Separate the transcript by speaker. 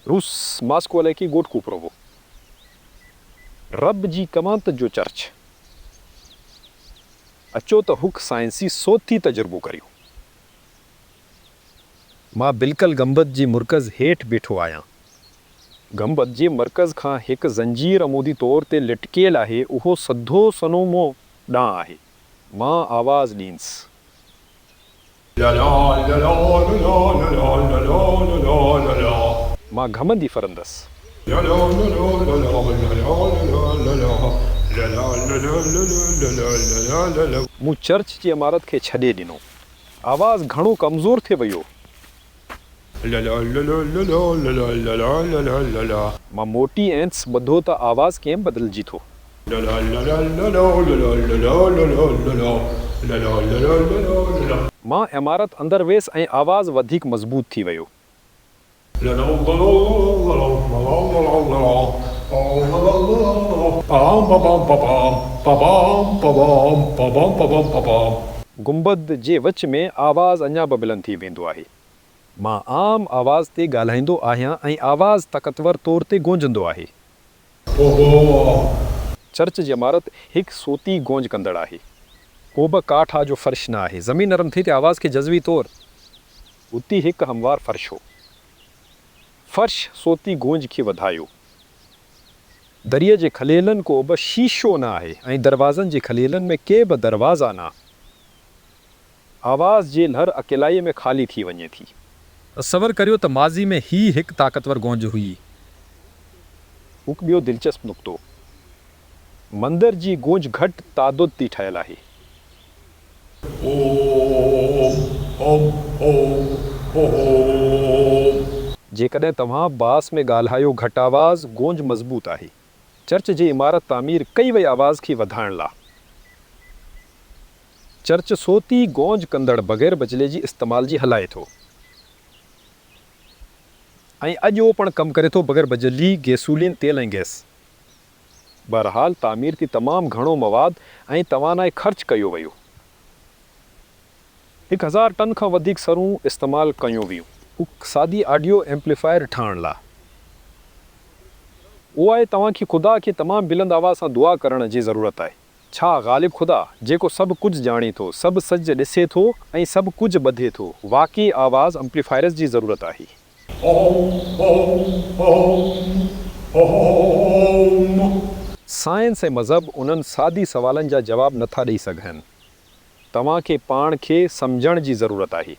Speaker 1: रूस मास्को की गोट कूपरोवो रब जी कमांत जो चर्च अचो तो हुक साइंसी सोती तजुर्बो करियो। मां बिल्कुल गंबद जी मुर्कज़ हेठ बीठो आया। गंबद जे मरकज़ खां एक ज़ंजीर अमूदी तौर ते लिटकियल आहे, उहो सधो सनोमो ॾांहुं आहे। मां आवाज़ ॾींस मां घमंदी फरंदसि। मूं चर्च जी इमारत खे छॾे ॾिनो। आवाज़ घणो कमज़ोर थिए वियो। मां मोटी एंस ॿुधो त आवाज़ कीअं बदिलजी थो। मां इमारत अंदरि वियसि ऐं आवाज़ वधीक मज़बूत थी वियो। गुंबद जे विच में आवाज़ अञा बि बुलंद थी वेंदो आहे। मां आम आवाज़ ते ॻाल्हाईंदो आहियां ऐं आवाज़ ताक़तवर तौर ते गूंजंदो आहे। चर्च जी इमारत हिकु सोती गूंज कंदड़ आहे। को बि काठा जो फ़र्श न आहे। ज़मीन नरम थी ते आवाज़ खे जज़वी तौर उती हिकु हमवार फ़र्श हो। फ़र्श सोती गूंज खे वधायो। दरिया जे खलेलनि को बि शीशो न आहे ऐं दरवाज़नि जे खलेलनि में के बि दरवाज़ा न। आवाज़ जे लहर अकेलाई में ख़ाली थी वञे थी।
Speaker 2: तसवर करियो त माज़ी में ही हिकु ताक़तवर गूंज हुई।
Speaker 1: हिकु ॿियो दिलचस्प नुक़्तो, मंदर जी गूंज घटि तादाद ते ठहियल आहे। जेकॾहिं तव्हां बास में ॻाल्हायो घटि आवाज़, गूंज मज़बूत आहे। चर्च जी इमारत तामीर कई वई आवाज़ खे वधाइण लाइ। चर्च सोती गूंज कंदड़ बग़ैर बिजली जी इस्तेमाल जी हलाए थो ऐं अॼु पिणु कमु करे थो बग़ैर बिजली, गैसोलीन, तेल ऐं गैस। बहरहाल तामीर ते तमामु घणो मवाद ऐं तवानाई ख़र्च कयो वियो। 1000 टन खां वधीक सरूं इस्तेमालु कयूं वियूं सादी ऑडियो एम्पलीफायर ठाहिण लाइ। उहो आहे तव्हांखे ख़ुदा खे तमामु बुलंद आवाज़ सां दुआ करण जी ज़रूरत आहे। छा ग़ालिब ख़ुदा जेको सभु कुझु ॼाणे थो, सभु सच ॾिसे थो ऐं सभु कुझु ॿुधे थो, वाक़ई आवाज़ एम्पलीफायर्स जी ज़रूरत आहे। साइंस ऐं मज़हब उन्हनि सादी सवालनि जा जवाब नथा ॾेई सघनि। तव्हांखे पाण खे सम्झण जी ज़रूरत आहे।